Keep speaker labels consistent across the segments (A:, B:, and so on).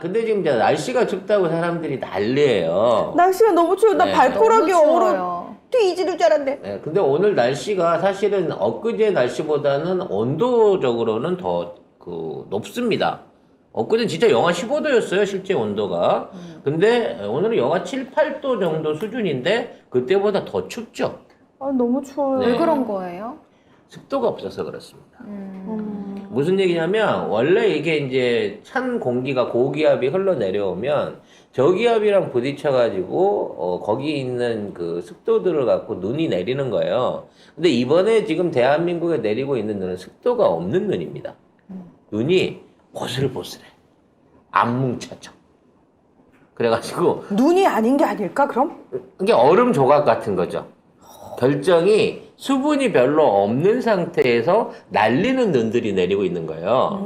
A: 근데 지금 이제 날씨가 춥다고 사람들이 난리예요.
B: 날씨가 너무 추워. 나
A: 네.
B: 발가락이
C: 너무
B: 얼어
C: 추워요.
B: 뒤지를 줄 알았네.
A: 네, 근데 오늘 날씨가 사실은 엊그제 날씨보다는 온도적으로는 더 높습니다. 엊그제는 진짜 영하 15도였어요, 실제 온도가. 근데 오늘은 영하 7, 8도 정도 수준인데 그때보다 더 춥죠.
B: 아, 너무 추워요.
A: 네.
C: 왜 그런 거예요?
A: 습도가 없어서 그렇습니다. 무슨 얘기냐면 원래 이게 이제 찬 공기가 고기압이 흘러내려오면 저기압이랑 부딪혀가지고 거기 있는 그 습도들을 갖고 눈이 내리는 거예요. 근데 이번에 지금 대한민국에 내리고 있는 눈은 습도가 없는 눈입니다. 눈이 보슬보슬해. 안 뭉쳐져. 그래가지고
B: 눈이 아닌 게 아닐까 그럼?
A: 이게 얼음 조각 같은 거죠. 결정이 수분이 별로 없는 상태에서 날리는 눈들이 내리고 있는 거예요.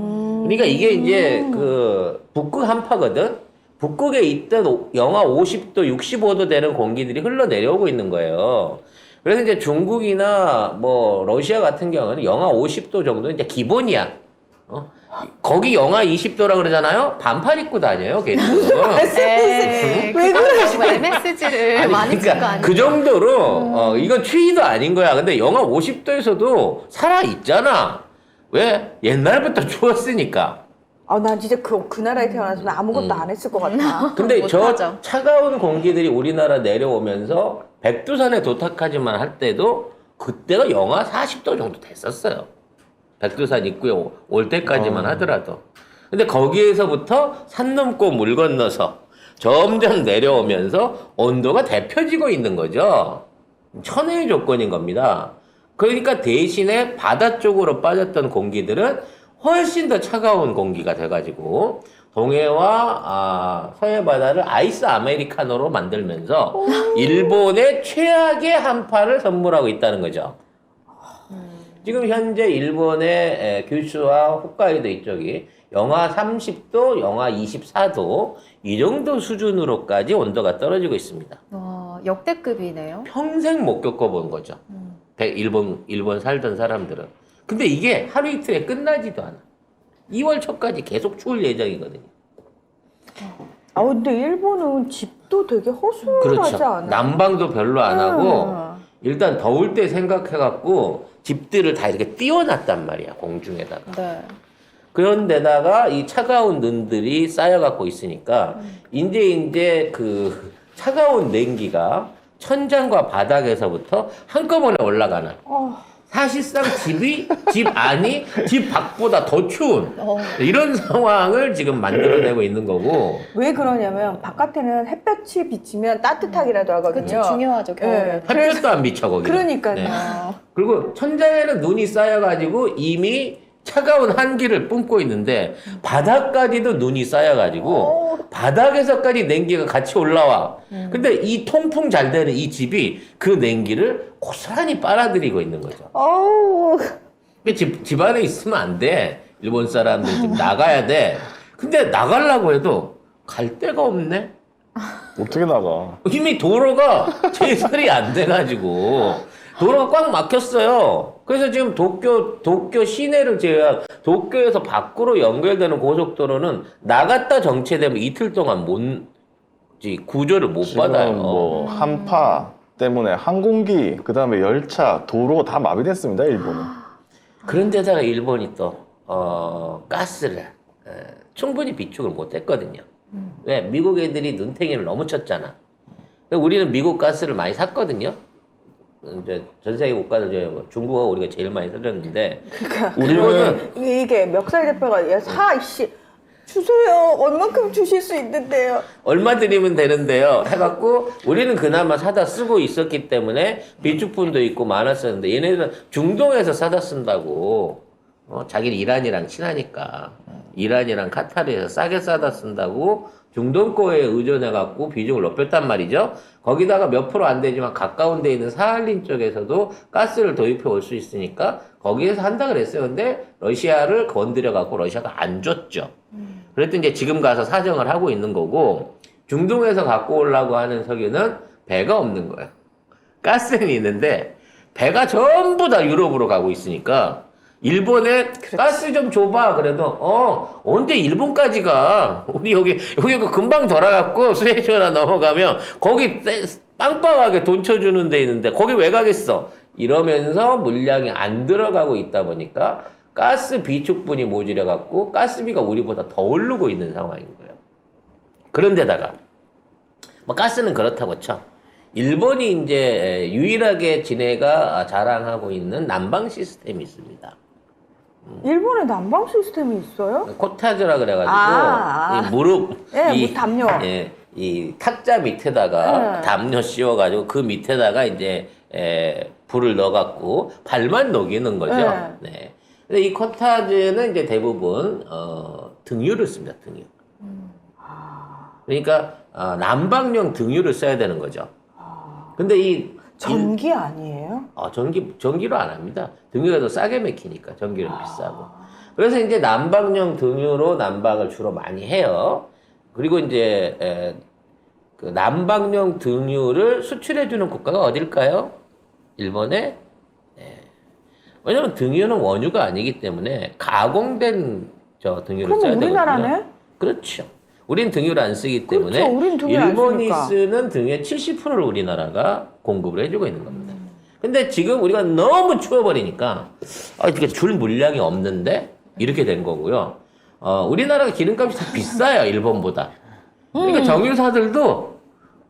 A: 그러니까 이게 이제 그 북극 한파거든. 북극에 있던 영하 50도, 65도 되는 공기들이 흘러내려오고 있는 거예요. 그래서 이제 중국이나 뭐 러시아 같은 경우는 영하 50도 정도는 이제 기본이야. 거기 영하 20도라 그러잖아요. 반팔 입고 다녀요, 걔는.
C: 에이,
B: 왜
C: 너무 MSG를
A: 아니,
C: 많이 쓴 거
A: 그러니까
C: 아니에요?
A: 그 정도로 이건 추위도 아닌 거야. 근데 영하 50도에서도 살아 있잖아. 왜? 옛날부터 추웠으니까.
B: 아, 난 진짜 그 나라에 태어나서 아무것도 안 했을 것 같아.
A: 근데 저
C: 못하죠.
A: 차가운 공기들이 우리나라 내려오면서 백두산에 도착하지만 할 때도 그때가 영하 40도 정도 됐었어요. 백두산 입구에 올 때까지만 하더라도. 근데 거기에서부터 산 넘고 물 건너서 점점 내려오면서 온도가 데펴지고 있는 거죠. 천혜의 조건인 겁니다. 그러니까 대신에 바다 쪽으로 빠졌던 공기들은 훨씬 더 차가운 공기가 돼가지고 동해와 서해 바다를 아이스 아메리카노로 만들면서 일본의 최악의 한파를 선물하고 있다는 거죠. 지금 현재 일본의 규슈와 홋카이도 이쪽이 영하 30도, 영하 24도 이 정도 수준으로까지 온도가 떨어지고 있습니다.
C: 와, 역대급이네요.
A: 평생 못 겪어본 거죠. 일본 살던 사람들은. 근데 이게 하루 이틀에 끝나지도 않아. 2월 초까지 계속 추울 예정이거든요.
B: 아, 근데 일본은 집도 되게 허술하지
A: 그렇죠.
B: 않아?
A: 난방도 별로 안 하고 일단 더울 때 생각해갖고 집들을 다 이렇게 띄워놨단 말이야, 공중에다가.
C: 네.
A: 그런데다가 이 차가운 눈들이 쌓여갖고 있으니까 이제 그 차가운 냉기가 천장과 바닥에서부터 한꺼번에 올라가는. 사실상 집 안이 집 밖보다 더 추운 이런 상황을 지금 만들어내고 있는 거고.
B: 왜 그러냐면 바깥에는 햇볕이 비치면 따뜻하기라도 하거든요.
C: 그쵸, 중요하죠, 겨울에.
B: 네.
A: 햇볕도 안 비쳐 거기.
B: 그러니까요.
A: 그리고 천장에는 눈이 쌓여가지고 이미 차가운 한기를 뿜고 있는데 바닥까지도 눈이 쌓여가지고 바닥에서까지 냉기가 같이 올라와. 근데 이 통풍 잘 되는 이 집이 그 냉기를 고스란히 빨아들이고 있는 거죠.
B: 어우.
A: 집 안에 있으면 안 돼. 일본 사람들 집 나가야 돼. 근데 나가려고 해도 갈 데가 없네.
D: 어떻게 나가?
A: 이미 도로가 제설이 안 돼가지고 도로가 꽉 막혔어요. 그래서 지금 도쿄 시내를 제외한 도쿄에서 밖으로 연결되는 고속도로는 나갔다 정체되면 이틀 동안 구조를 못
D: 지금
A: 받아요.
D: 뭐 한파 때문에 항공기, 그 다음에 열차, 도로 다 마비됐습니다, 일본은.
A: 그런데다가 일본이 또 가스를 충분히 비축을 못 했거든요. 왜? 미국 애들이 눈탱이를 너무 쳤잖아. 우리는 미국 가스를 많이 샀거든요. 이제 전 세계 국가들 중에 중국하고 우리가 제일 많이 사줬는데
B: 그러니까
A: 일본은
B: 이게 멱살 대표가 이씨 주세요. 얼만큼 주실 수 있는데요.
A: 얼마 드리면 되는데요 해갖고 우리는 그나마 사다 쓰고 있었기 때문에 비축분도 있고 많았었는데 얘네들은 중동에서 사다 쓴다고. 자기는 이란이랑 친하니까 이란이랑 카타르에서 싸게 싸다 쓴다고 중동 거에 의존해갖고 비중을 높였단 말이죠. 거기다가 몇 프로 안 되지만 가까운 데 있는 사할린 쪽에서도 가스를 도입해 올 수 있으니까 거기에서 한다 그랬어요. 근데 러시아를 건드려갖고 러시아가 안 줬죠. 그랬더니 이제 지금 가서 사정을 하고 있는 거고, 중동에서 갖고 오려고 하는 석유는 배가 없는 거예요. 가스는 있는데 배가 전부 다 유럽으로 가고 있으니까 일본에 가스 좀 줘봐. 그래도 언제 일본까지 가? 우리 여기 금방 돌아갔고 수에즈나 넘어가면 거기 빵빵하게 돈 쳐주는 데 있는데 거기 왜 가겠어? 이러면서 물량이 안 들어가고 있다 보니까 가스 비축분이 모자라 갖고 가스비가 우리보다 더 오르고 있는 상황인 거예요. 그런데다가 뭐 가스는 그렇다고 쳐. 일본이 이제 유일하게 지네가 자랑하고 있는 난방 시스템이 있습니다.
B: 일본에 난방 시스템이 있어요?
A: 코타즈라 그래가지고 이 무릎
B: 예,
A: 이
B: 담요.
A: 예, 이 탁자 밑에다가
B: 네.
A: 담요 씌워가지고 그 밑에다가 이제 불을 넣어갖고 발만 녹이는 거죠.
B: 네.
A: 네. 근데 이 코타즈는 이제 대부분 등유를 씁니다. 등유. 그러니까 난방용 등유를 써야 되는 거죠. 근데 이
B: 전기 아니에요?
A: 전기로 안 합니다. 등유가 더 싸게 맥히니까 전기는 비싸고. 그래서 이제 난방용 등유로 난방을 주로 많이 해요. 그리고 이제 그 난방용 등유를 수출해주는 국가가 어딜까요? 일본에. 왜냐면 등유는 원유가 아니기 때문에 가공된 등유를 써야
B: 그럼
A: 되거든요.
B: 우리나라네?
A: 그렇죠. 우린 등유를 안 쓰기 때문에
B: 그렇죠. 우린 등유 안
A: 일본이
B: 쓰니까.
A: 쓰는 등유의 70%를 우리나라가 공급을 해주고 있는 겁니다. 근데 지금 우리가 너무 추워버리니까 이렇게 줄 물량이 없는데 이렇게 된 거고요. 우리나라가 기름값이 다 비싸요, 일본보다. 그러니까 정유사들도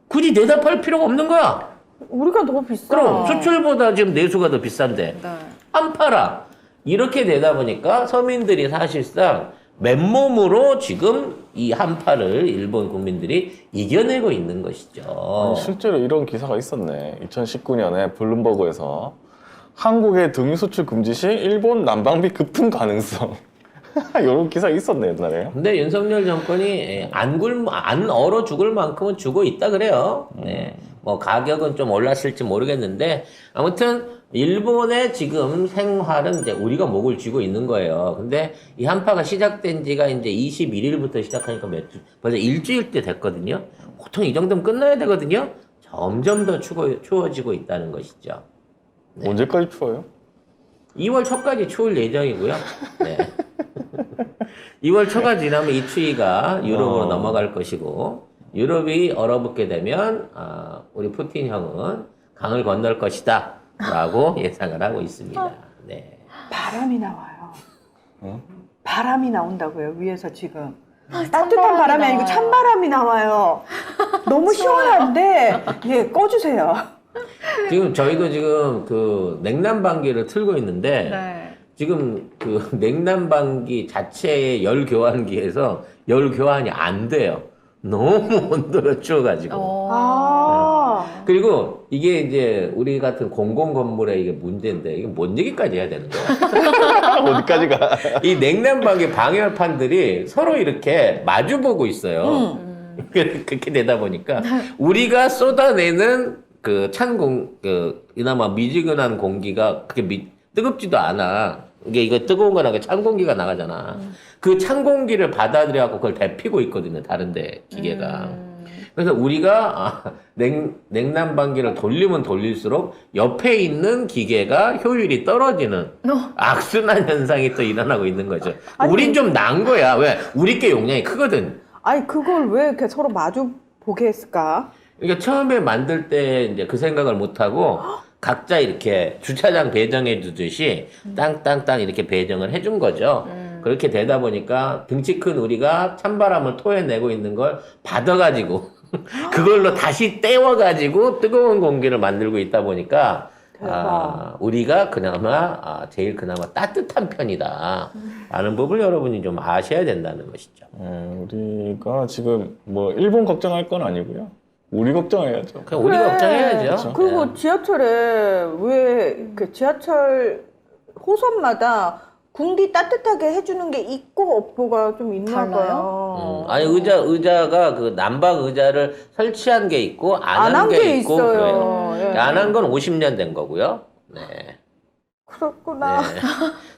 A: 굳이 대답할 필요가 없는 거야.
B: 우리가 더 비싸.
A: 그럼 수출보다 지금 내수가 더 비싼데
C: 네.
A: 안 팔아. 이렇게 되다 보니까 서민들이 사실상 맨몸으로 지금 이 한파를 일본 국민들이 이겨내고 있는 것이죠.
D: 아니, 실제로 이런 기사가 있었네. 2019년에 블룸버그에서 한국의 등유 수출 금지 시 일본 난방비 급등 가능성. 이런 기사 있었네 옛날에.
A: 근데 윤석열 정권이 안 얼어 죽을 만큼은 주고 있다 그래요. 네. 뭐 가격은 좀 올랐을지 모르겠는데 아무튼 일본의 지금 생활은 이제 우리가 목을 쥐고 있는 거예요. 근데 이 한파가 시작된 지가 이제 21일부터 시작하니까 벌써 일주일째 됐거든요. 보통 이 정도면 끝나야 되거든요. 점점 더 추워지고 있다는 것이죠. 네.
D: 언제까지 추워요?
A: 2월 초까지 추울 예정이고요. 네. 2월 초가 지나면 이 추위가 유럽으로 넘어갈 것이고 유럽이 얼어붙게 되면 우리 푸틴 형은 강을 건널 것이다 라고 예상을 하고 있습니다. 네.
B: 바람이 나와요.
D: 어?
B: 바람이 나온다고요, 위에서 지금.
C: 찬바람이
B: 따뜻한 바람이 아니고
C: 나와요.
B: 찬바람이 나와요. 너무 시원한데, 예, 꺼주세요.
A: 지금 저희도 지금 그 냉난방기를 틀고 있는데
C: 네.
A: 지금 그 냉난방기 자체의 열 교환기에서 열 교환이 안 돼요. 너무 온도가 추워가지고.
B: 아,
A: 그리고 이게 이제 우리 같은 공공 건물의 이게 문제인데 이게 뭔 얘기까지 해야 되는 거야?
D: 어디까지 가?
A: 이 냉난방기 방열판들이 서로 이렇게 마주보고 있어요. 그렇게 되다 보니까 우리가 쏟아내는 그 이나마 미지근한 공기가 그렇게 뜨겁지도 않아. 이거 뜨거운 거나 찬 공기가 나가잖아. 그 찬 공기를 받아들여갖고 그걸 데피고 있거든요. 다른데 기계가. 그래서 우리가 냉난방기를 돌리면 돌릴수록 옆에 있는 기계가 효율이 떨어지는 악순환 현상이 또 일어나고 있는 거죠.
B: 아니,
A: 우린 좀 나은 거야. 왜? 우리 게 용량이 크거든.
B: 아니, 그걸 왜 이렇게 서로 마주 보게 했을까?
A: 그러니까 처음에 만들 때 이제 그 생각을 못 하고 각자 이렇게 주차장 배정해 주듯이 땅땅땅 이렇게 배정을 해준 거죠. 그렇게 되다 보니까 등치 큰 우리가 찬바람을 토해내고 있는 걸 받아가지고 그걸로 다시 떼워가지고 뜨거운 공기를 만들고 있다 보니까 우리가 그나마 제일 그나마 따뜻한 편이다 라는 법을 여러분이 좀 아셔야 된다는 것이죠.
D: 우리가 지금 뭐 일본 걱정할 건 아니고요. 우리 걱정해야죠.
A: 그냥 우리가 걱정해야죠.
D: 그렇죠.
B: 그리고
A: 네.
B: 지하철에 왜 그 지하철 호선마다 궁디 따뜻하게 해주는 게 있고 없고가 좀 있나
C: 달라요?
B: 봐요.
A: 아니 의자가 그 난방 의자를 설치한 게 있고 안 한 게 있고
B: 있어요.
A: 그래요.
B: 예.
A: 안 한 건 50년 된 거고요. 네.
B: 그렇구나.
A: 네.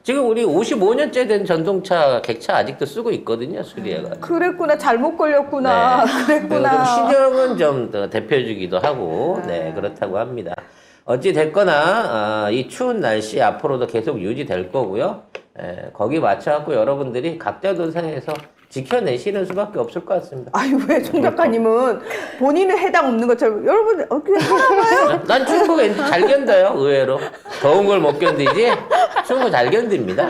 A: 지금 우리 55년째 된 전동차 객차 아직도 쓰고 있거든요. 수리해가지고.
B: 그랬구나. 잘못 걸렸구나.
A: 네.
B: 그랬구나.
A: 좀 신형은 좀 더 대표주기도 하고 네 그렇다고 합니다. 어찌 됐거나 이 추운 날씨 앞으로도 계속 유지될 거고요. 거기 맞춰갖고 여러분들이 각자 도생에서 지켜내시는 수밖에 없을 것 같습니다.
B: 아유, 왜 송 작가님은 본인은 해당 없는 것처럼 여러분 그냥 살아봐요.
A: 난 추운 거 잘 견뎌요, 의외로. 더운 걸 못 견디지 추운 거 잘 견딥니다.